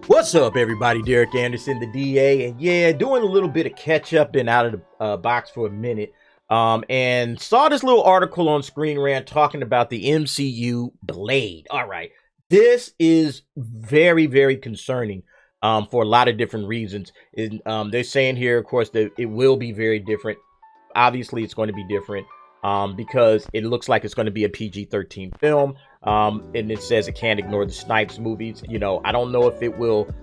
What's up, everybody? Derek Anderson, the DA, and yeah, doing a little bit of catch up and out of the box for a minute. And saw this little article on Screen Rant talking about the MCU Blade. All right, this is very, very concerning for a lot of different reasons. They're saying here, of course, that it will be very different. Obviously, it's going to be different because it looks like it's going to be a PG-13 film. And it says it can't ignore the Snipes movies. You know, I don't know if it will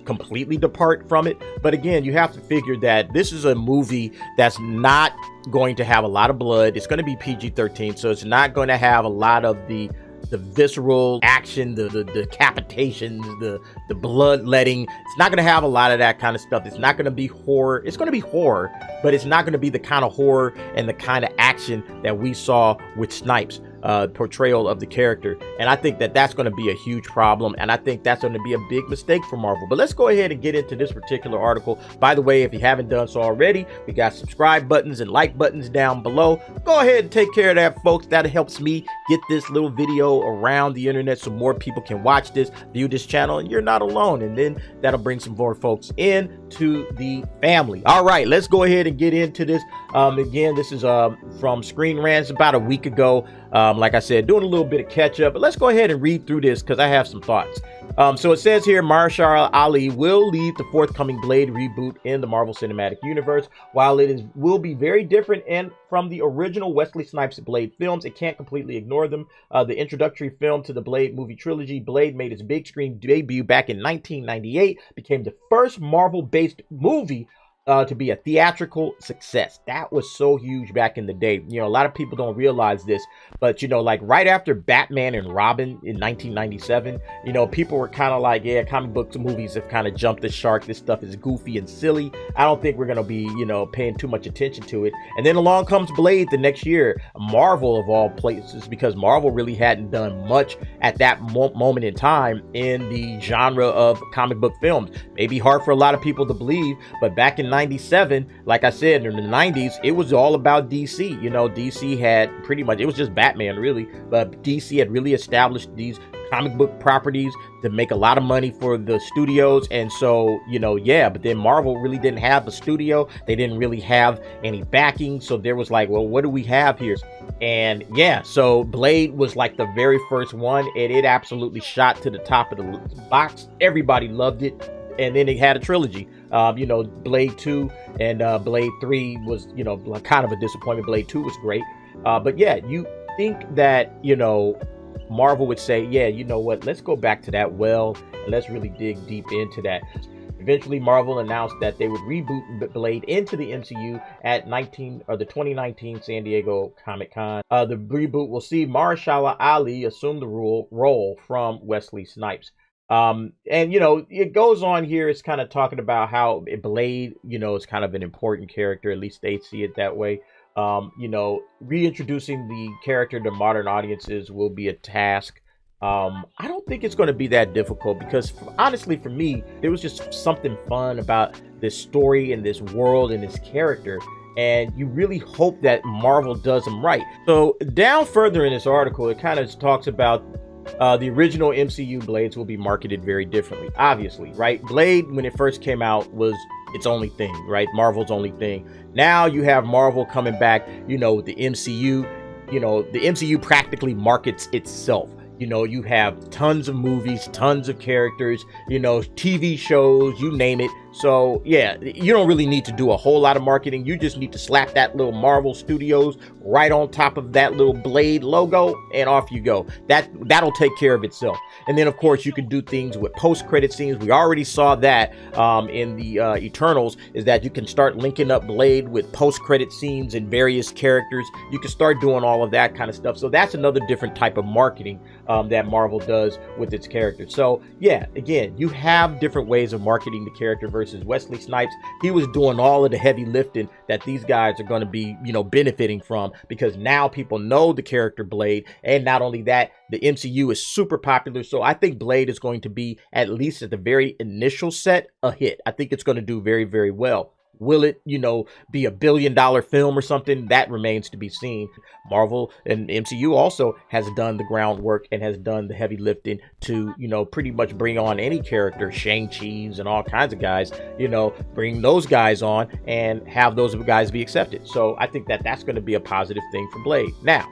completely depart from it. But again, you have to figure that this is a movie that's not going to have a lot of blood. It's going to be PG-13, so it's not going to have a lot of the visceral action, the decapitations, the bloodletting. It's not going to have a lot of that kind of stuff. It's not going to be horror. It's going to be horror, but it's not going to be the kind of horror and the kind of action that we saw with Snipes. Portrayal of the character, and I think that that's going to be a huge problem, and I think that's going to be a big mistake for Marvel. But let's go ahead and get into this particular article. By the way, if you haven't done so already, we got subscribe buttons and like buttons down below. Go ahead and take care of that, folks. That helps me get this little video around the internet so more people can watch this, view this channel, and you're not alone, and then that'll bring some more folks in to the family. All right, let's go ahead and get into this. Again, this is from Screen Rants about a week ago. Like I said, doing a little bit of catch up, but let's go ahead and read through this because I have some thoughts. So it says here, Mahershala Ali will lead the forthcoming Blade reboot in the Marvel Cinematic Universe. While will be very different and from the original Wesley Snipes Blade films, it can't completely ignore them. The introductory film to the Blade movie trilogy, Blade made its big screen debut back in 1998, became the first Marvel-based movie to be a theatrical success. That was so huge back in the day. You know, a lot of people don't realize this, but you know, like right after Batman and Robin in 1997, you know, people were kind of like, yeah, comic books movies have kind of jumped the shark. This stuff is goofy and silly. I don't think we're going to be, you know, paying too much attention to it. And then along comes Blade the next year, Marvel of all places, because Marvel really hadn't done much at that moment in time in the genre of comic book films. Maybe hard for a lot of people to believe, but back in 97, like I said, in the 90s, it was all about DC. You know, DC had pretty much, it was just Batman really, but DC had really established these comic book properties to make a lot of money for the studios. And so, you know, yeah, but then Marvel really didn't have a studio. They didn't really have any backing. So there was like, well, what do we have here? And yeah, so Blade was like the very first one, and it absolutely shot to the top of the box. Everybody loved it. And then it had a trilogy. You know, Blade 2 and Blade 3 was, you know, kind of a disappointment. Blade 2 was great. But yeah, you think that, you know, Marvel would say, yeah, you know what, let's go back to that well and let's really dig deep into that. Eventually, Marvel announced that they would reboot Blade into the MCU at the 2019 San Diego Comic-Con. The reboot will see Mahershala Ali assume the role from Wesley Snipes. And you know, it goes on here. It's kind of talking about how Blade, you know, is kind of an important character. At least they see it that way. You know, reintroducing the character to modern audiences will be a task. I don't think it's going to be that difficult because honestly, for me, there was just something fun about this story and this world and this character. And you really hope that Marvel does them right. So down further in this article, it kind of talks about the original MCU Blades will be marketed very differently, obviously, right? Blade, when it first came out, was its only thing, right? Marvel's only thing. Now you have Marvel coming back, you know, the MCU. You know, the MCU practically markets itself. You know, you have tons of movies, tons of characters, you know, TV shows, you name it. So yeah, you don't really need to do a whole lot of marketing. You just need to slap that little Marvel Studios right on top of that little Blade logo, and off you go. That'll take care of itself. And then of course you can do things with post-credit scenes. We already saw that in the Eternals, is that you can start linking up Blade with post-credit scenes and various characters. You can start doing all of that kind of stuff. So that's another different type of marketing that Marvel does with its characters. So yeah, again, you have different ways of marketing the character versus Wesley Snipes. He was doing all of the heavy lifting that these guys are going to be, you know, benefiting from, because now people know the character Blade. And not only that, the MCU is super popular. So I think Blade is going to be, at least at the very initial set, a hit. I think it's going to do very, very well. Will it, be a billion-dollar film or something? That remains to be seen. Marvel and MCU also has done the groundwork and has done the heavy lifting to, pretty much bring on any character, Shang-Chi's and all kinds of guys, bring those guys on and have those guys be accepted. So I think that that's going to be a positive thing for Blade. Now,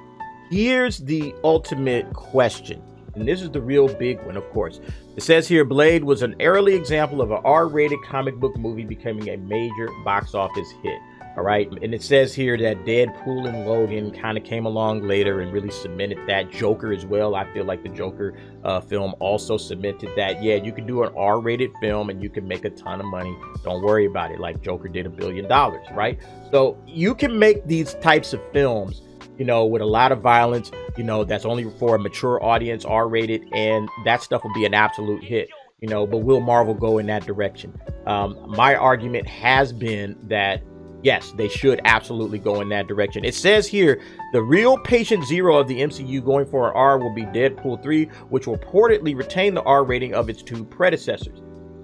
here's the ultimate question. And this is the real big one, of course. It says here, Blade was an early example of an R-rated comic book movie becoming a major box office hit. All right. And it says here that Deadpool and Logan kind of came along later and really cemented that. Joker as well. I feel like the Joker film also cemented that. Yeah, you can do an R-rated film and you can make a ton of money. Don't worry about it. Like Joker did $1 billion, right? So you can make these types of films, with a lot of violence, that's only for a mature audience, R-rated, and that stuff will be an absolute hit, but will Marvel go in that direction? My argument has been that, yes, they should absolutely go in that direction. It says here, the real patient zero of the MCU going for an R will be Deadpool 3, which will reportedly retain the R rating of its two predecessors.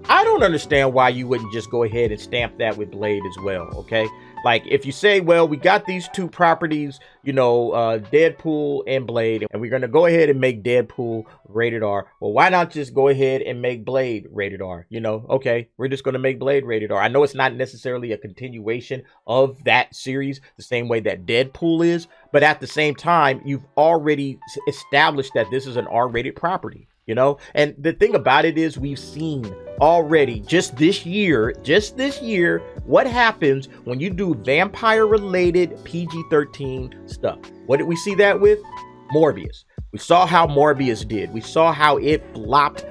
I don't understand why you wouldn't just go ahead and stamp that with Blade as well, okay? Like, if you say, well, we got these two properties, Deadpool and Blade, and we're going to go ahead and make Deadpool rated R. Well, why not just go ahead and make Blade rated R? Okay, we're just going to make Blade rated R. I know it's not necessarily a continuation of that series the same way that Deadpool is, but at the same time, you've already established that this is an R-rated property. And the thing about it is we've seen already just this year, what happens when you do vampire related PG-13 stuff. What did we see that with? Morbius. We saw how Morbius did. We saw how it flopped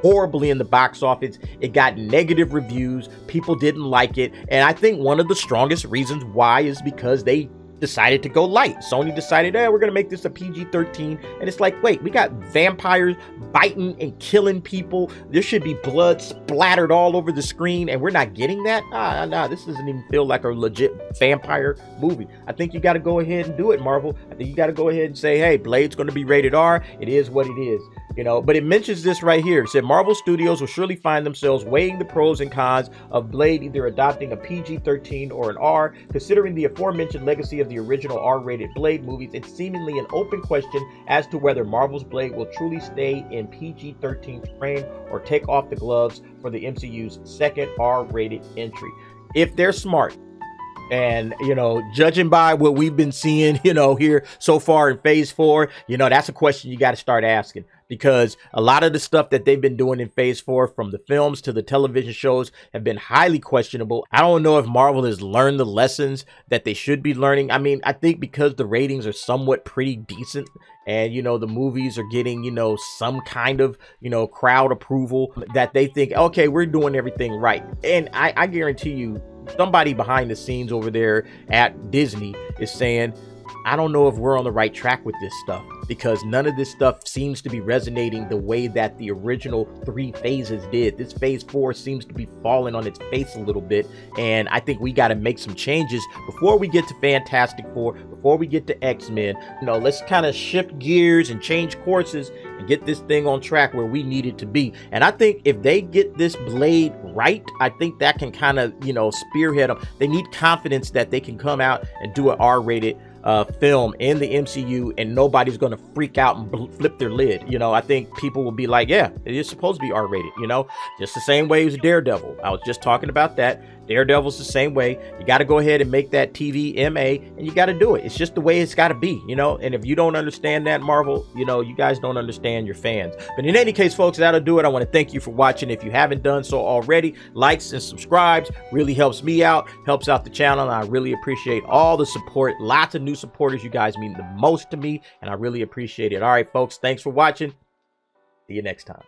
horribly in the box office. It got negative reviews. People didn't like it. And I think one of the strongest reasons why is because they decided to go light. Sony decided, we're going to make this a PG-13. And it's like, wait, we got vampires biting and killing people. There should be blood splattered all over the screen, and we're not getting that? Nah, this doesn't even feel like a legit vampire movie. I think you got to go ahead and do it, Marvel. I think you got to go ahead and say, hey, Blade's going to be rated R. It is what it is. But it mentions this right here. It said Marvel Studios will surely find themselves weighing the pros and cons of Blade either adopting a PG-13 or an R. Considering the aforementioned legacy of the original R-rated Blade movies, it's seemingly an open question as to whether Marvel's Blade will truly stay in PG-13's frame or take off the gloves for the MCU's second R-rated entry. If they're smart, and, judging by what we've been seeing, here so far in phase 4, that's a question you got to start asking, because a lot of the stuff that they've been doing in phase 4, from the films to the television shows, have been highly questionable. I don't know if Marvel has learned the lessons that they should be learning. I mean, I think because the ratings are somewhat pretty decent, and, the movies are getting, some kind of, crowd approval, that they think, okay, we're doing everything right. And I guarantee you, somebody behind the scenes over there at Disney is saying, I don't know if we're on the right track with this stuff, because none of this stuff seems to be resonating the way that the original 3 phases did. This phase 4 seems to be falling on its face a little bit, and I think we got to make some changes before we get to Fantastic Four, before we get to X-Men. Let's kind of shift gears and change courses and get this thing on track where we need it to be. And I think if they get this Blade right, I think that can kind of, spearhead them. They need confidence that they can come out and do an R-rated film in the MCU, and nobody's going to freak out and flip their lid. I think people will be like, yeah, it is supposed to be R-rated, just the same way as Daredevil. I was just talking about that. Daredevil's the same way. You got to go ahead and make that TV MA, and you got to do it. It's just the way it's got to be, and if you don't understand that, Marvel, you guys don't understand your fans. But in any case, folks, that'll do it. I want to thank you for watching. If you haven't done so already, likes and subscribes really helps me out, helps out the channel, and I really appreciate all the support. Lots of new supporters. You guys mean the most to me, and I really appreciate it. All right, folks, thanks for watching. See you next time.